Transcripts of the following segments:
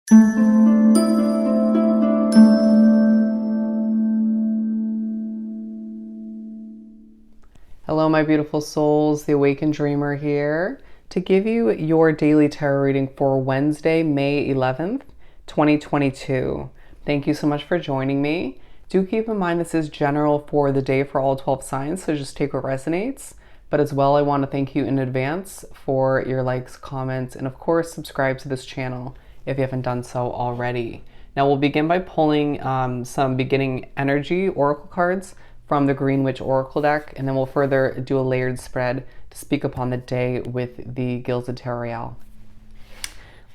Hello, my beautiful souls. The Awakened Dreamer here to give you your daily tarot reading for Wednesday, May 11th, 2022. Thank you so much for joining me. Do keep in mind this is general for the day for all 12 signs, so just take what resonates. But as well, I want to thank you in advance for your likes, comments, and of course, subscribe to this channel if you haven't done so already. Now, we'll begin by pulling some beginning energy oracle cards from the Green Witch Oracle deck, and then we'll further do a layered spread to speak upon the day with the Gilded Tarot Royale.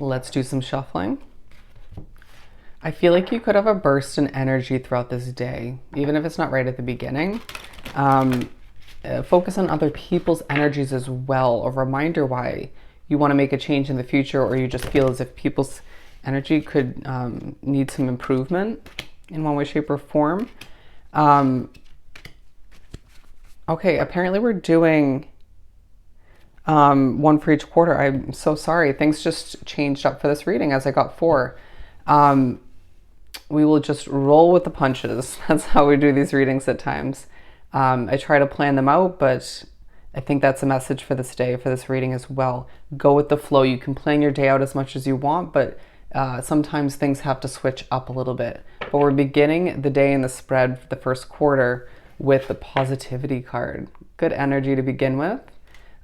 Let's do some shuffling. I feel like you could have a burst in energy throughout this day, even if it's not right at the beginning. Focus on other people's energies as well. A reminder why you want to make a change in the future, or you just feel as if people's energy could need some improvement in one way, shape, or form. Okay, apparently we're doing one for each quarter. I'm so sorry. Things just changed up for this reading as I got four. We will just roll with the punches. That's how we do these readings at times. I try to plan them out, but I think that's a message for this day, for this reading as well. Go with the flow. You can plan your day out as much as you want, but sometimes things have to switch up a little bit. But we're beginning the day in the spread for the first quarter with the positivity card. Good energy to begin with.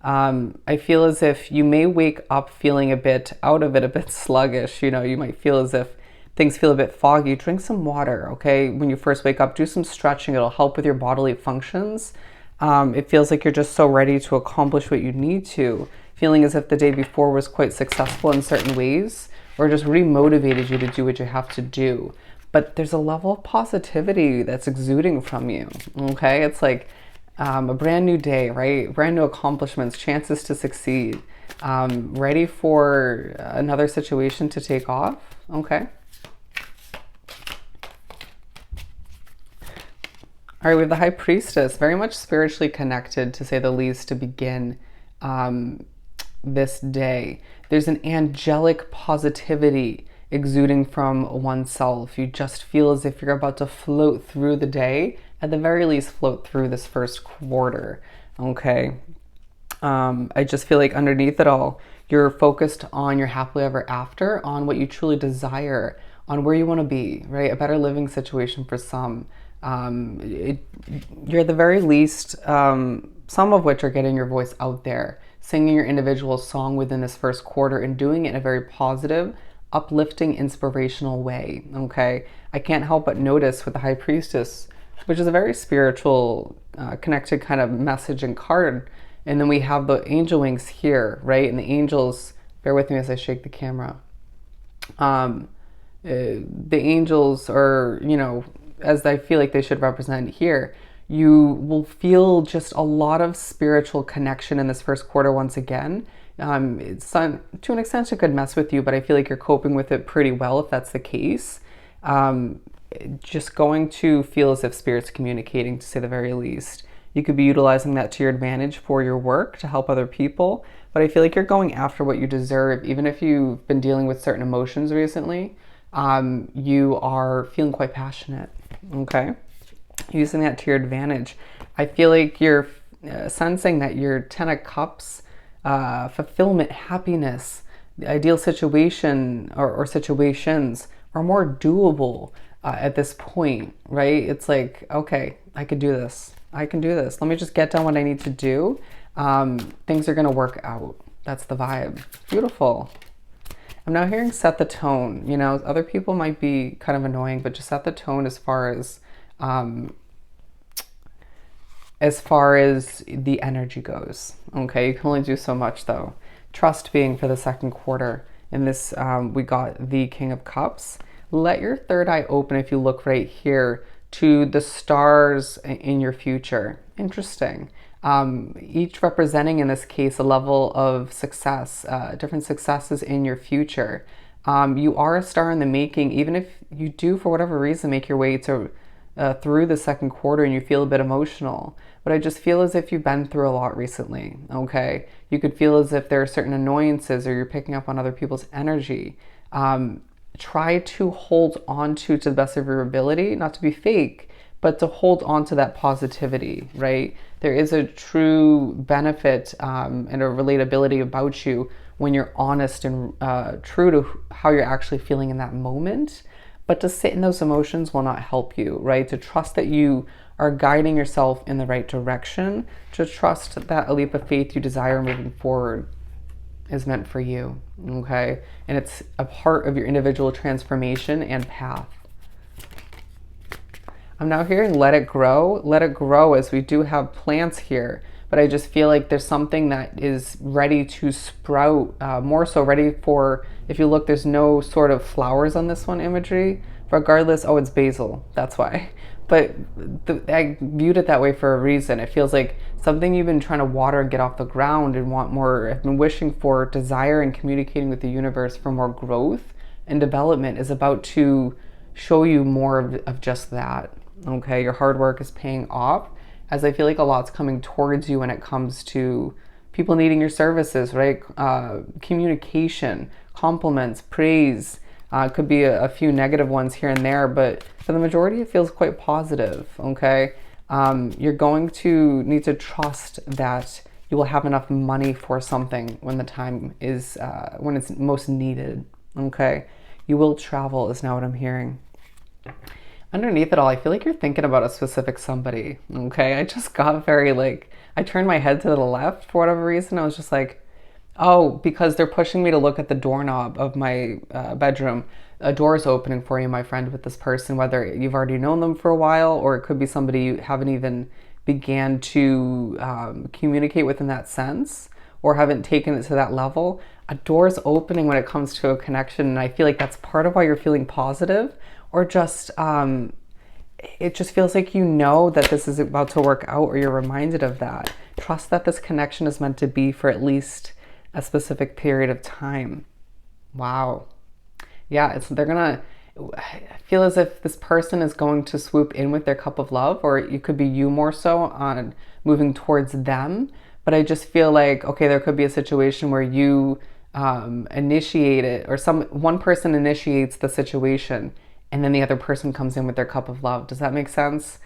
I feel as if you may wake up feeling a bit out of it, a bit sluggish. You know, you might feel as if things feel a bit foggy. Drink some water, okay? When you first wake up, do some stretching. It'll help with your bodily functions. It feels like you're just so ready to accomplish what you need to. Feeling as if the day before was quite successful in certain ways, or just re-motivated you to do what you have to do. But there's a level of positivity that's exuding from you, okay? It's like a brand new day, right? Brand new accomplishments, chances to succeed. Ready for another situation to take off, okay? All right, we have the High Priestess, very much spiritually connected, to say the least, to begin this day. There's an angelic positivity exuding from oneself. You just feel as if you're about to float through the day, at the very least float through this first quarter, okay? I just feel like underneath it all, you're focused on your happily ever after, on what you truly desire, on where you want to be, right? A better living situation for some. You're at the very least, some of which are getting your voice out there, singing your individual song within this first quarter and doing it in a very positive, uplifting, inspirational way, okay? I can't help but notice with the High Priestess, which is a very spiritual, connected kind of message and card, and then we have the angel wings here, right? And the angels, bear with me as I shake the camera. The angels are, you know, as I feel like they should represent here, you will feel just a lot of spiritual connection in this first quarter once again. It's to an extent it could mess with you, but I feel like you're coping with it pretty well if that's the case. Just going to feel as if Spirit's communicating, to say the very least. You could be utilizing that to your advantage for your work to help other people, but I feel like you're going after what you deserve. Even if you've been dealing with certain emotions recently, you are feeling quite passionate, okay? Using that to your advantage. I feel like you're sensing that your Ten of Cups, fulfillment, happiness, the ideal situation or situations are more doable at this point, right? It's like, okay, I could do this. I can do this. Let me just get done what I need to do. Things are going to work out. That's the vibe. Beautiful. I'm now hearing set the tone. You know, other people might be kind of annoying, but just set the tone as far as the energy goes. Okay, you can only do so much though. Trust being for the second quarter. In this, we got the King of Cups. Let your third eye open if you look right here to the stars in your future. Interesting. Each representing, in this case, a level of success, different successes in your future. You are a star in the making, even if you do, for whatever reason, make your way to through the second quarter and you feel a bit emotional. But I just feel as if you've been through a lot recently, okay? You could feel as if there are certain annoyances or you're picking up on other people's energy. try to hold on to the best of your ability, not to be fake, but to hold on to that positivity, right? There is a true benefit and a relatability about you when you're honest and true to how you're actually feeling in that moment. But to sit in those emotions will not help you, right? To trust that you are guiding yourself in the right direction, to trust that a leap of faith you desire moving forward is meant for you, okay? And it's a part of your individual transformation and path. I'm now hearing let it grow. Let it grow, as we do have plants here, but I just feel like there's something that is ready to sprout, more so ready for, if you look, there's no sort of flowers on this one imagery. Regardless, oh, it's basil, that's why. But I viewed it that way for a reason. It feels like something you've been trying to water and get off the ground and want more, have been wishing for, desire, and communicating with the universe for more growth and development is about to show you more of just that. Okay, your hard work is paying off, as I feel like a lot's coming towards you when it comes to people needing your services, right? Communication, compliments, praise. Could be a few negative ones here and there, but for the majority, it feels quite positive, okay? You're going to need to trust that you will have enough money for something when the time is, when it's most needed, okay? You will travel is now what I'm hearing. Underneath it all, I feel like you're thinking about a specific somebody, okay? I just got very I turned my head to the left for whatever reason. I was just like, oh, because they're pushing me to look at the doorknob of my bedroom. A door is opening for you, my friend, with this person, whether you've already known them for a while or it could be somebody you haven't even began to communicate with in that sense or haven't taken it to that level. A door is opening when it comes to a connection, and I feel like that's part of why you're feeling positive. Or just, it just feels like you know that this is about to work out, or you're reminded of that. Trust that this connection is meant to be for at least a specific period of time. Wow. Yeah, I feel as if this person is going to swoop in with their cup of love, or it could be you more so on moving towards them. But I just feel like, okay, there could be a situation where you initiate it, or one person initiates the situation, and then the other person comes in with their cup of love. Does that make sense?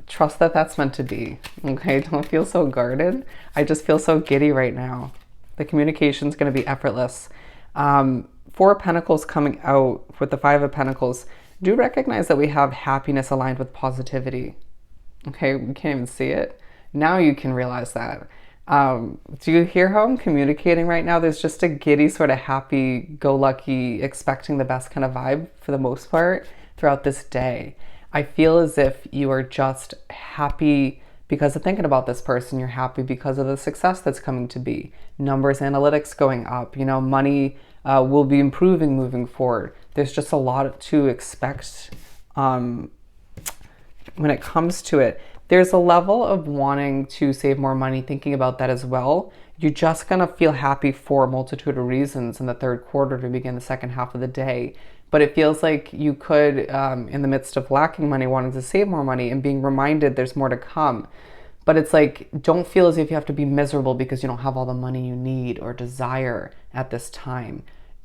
Trust that that's meant to be, okay? Don't feel so guarded. I just feel so giddy right now. The communication's going to be effortless. Four of Pentacles coming out with the Five of Pentacles. Do recognize that we have happiness aligned with positivity. Okay, we can't even see it. Now you can realize that. Do you hear how I'm communicating right now? There's just a giddy, sort of happy-go-lucky, expecting the best kind of vibe for the most part throughout this day. I feel as if you are just happy because of thinking about this person. You're happy because of the success that's coming to be. Numbers, analytics going up. You know, money will be improving moving forward. There's just a lot to expect when it comes to it. There's a level of wanting to save more money, thinking about that as well. You're just going to feel happy for a multitude of reasons in the third quarter to begin the second half of the day. But it feels like you could, in the midst of lacking money, wanting to save more money and being reminded there's more to come. But it's like, don't feel as if you have to be miserable because you don't have all the money you need or desire at this time.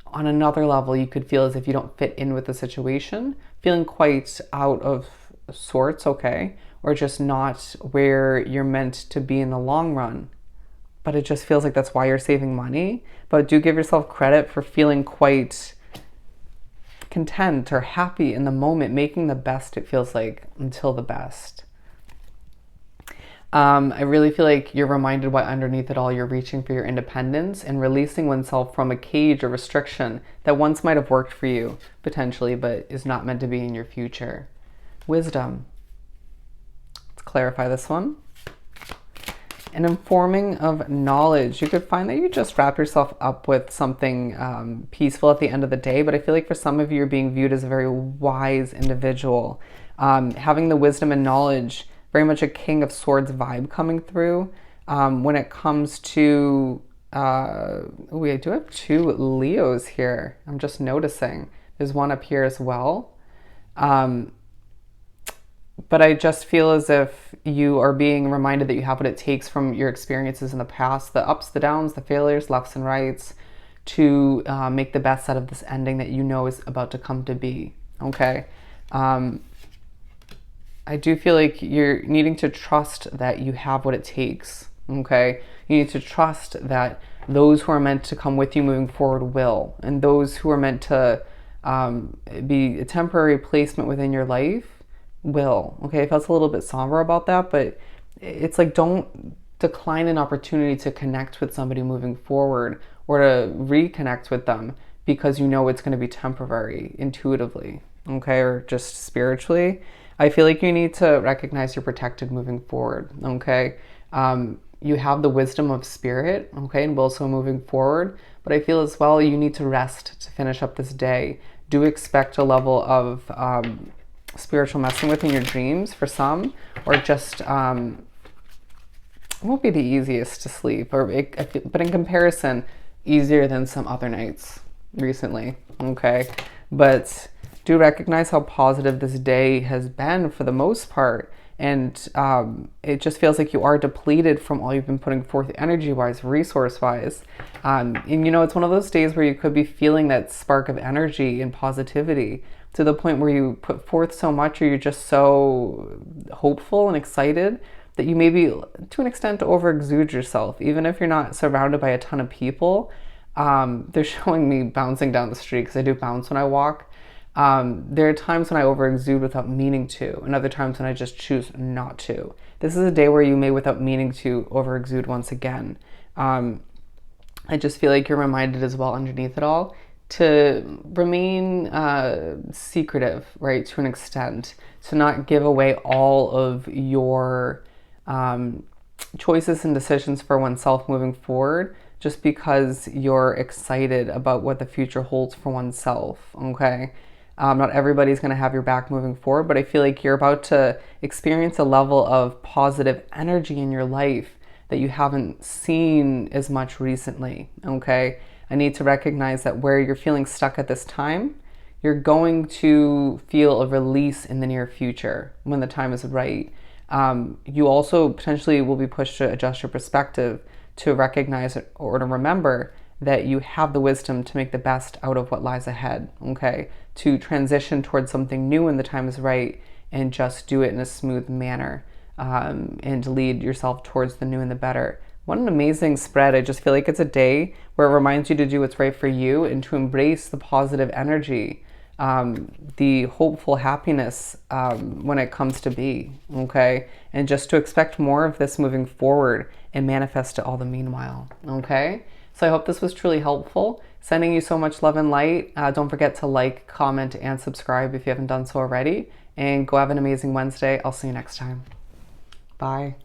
On another level, you could feel as if you don't fit in with the situation, feeling quite out of sorts, okay? Or just not where you're meant to be in the long run. But it just feels like that's why you're saving money. But do give yourself credit for feeling quite content or happy in the moment, making the best, it feels like, until the best. I really feel like you're reminded why underneath it all you're reaching for your independence and releasing oneself from a cage or restriction that once might have worked for you, potentially, but is not meant to be in your future. Wisdom. Let's clarify this one. An informing of knowledge. You could find that you just wrap yourself up with something peaceful at the end of the day, but I feel like for some of you, you're being viewed as a very wise individual. Having the wisdom and knowledge, very much a King of Swords vibe coming through. When it comes to, I do have two Leos here. I'm just noticing. There's one up here as well. But I just feel as if you are being reminded that you have what it takes from your experiences in the past, the ups, the downs, the failures, lefts and rights, to make the best out of this ending that you know is about to come to be. Okay. I do feel like you're needing to trust that you have what it takes. Okay. You need to trust that those who are meant to come with you moving forward will, and those who are meant to be a temporary placement within your life will. Okay. I felt a little bit somber about that, but it's like, don't decline an opportunity to connect with somebody moving forward or to reconnect with them because you know it's going to be temporary intuitively, okay, or just spiritually. I feel like you need to recognize you're protected moving forward, okay? You have the wisdom of spirit, okay, and also moving forward, but I feel as well you need to rest to finish up this day. Do expect a level of spiritual messing with in your dreams for some, or just it won't be the easiest to sleep, but in comparison, easier than some other nights recently, okay? But do recognize how positive this day has been for the most part, and it just feels like you are depleted from all you've been putting forth energy-wise, resource-wise, and you know, it's one of those days where you could be feeling that spark of energy and positivity to the point where you put forth so much, or you're just so hopeful and excited that you maybe, to an extent, over-exude yourself. Even if you're not surrounded by a ton of people, they're showing me bouncing down the street because I do bounce when I walk. There are times when I over-exude without meaning to, and other times when I just choose not to. This is a day where you may, without meaning to, over-exude once again. I just feel like you're reminded as well underneath it all to remain secretive, right, to an extent, to not give away all of your choices and decisions for oneself moving forward just because you're excited about what the future holds for oneself, okay? Not everybody's going to have your back moving forward, but I feel like you're about to experience a level of positive energy in your life that you haven't seen as much recently, okay? I need to recognize that where you're feeling stuck at this time, you're going to feel a release in the near future when the time is right. You also potentially will be pushed to adjust your perspective, to recognize or to remember that you have the wisdom to make the best out of what lies ahead, okay? To transition towards something new when the time is right and just do it in a smooth manner, and lead yourself towards the new and the better. What an amazing spread. I just feel like it's a day where it reminds you to do what's right for you and to embrace the positive energy, the hopeful happiness when it comes to be, okay? And just to expect more of this moving forward and manifest it all the meanwhile, okay? So I hope this was truly helpful. Sending you so much love and light. Don't forget to like, comment, and subscribe if you haven't done so already. And go have an amazing Wednesday. I'll see you next time. Bye.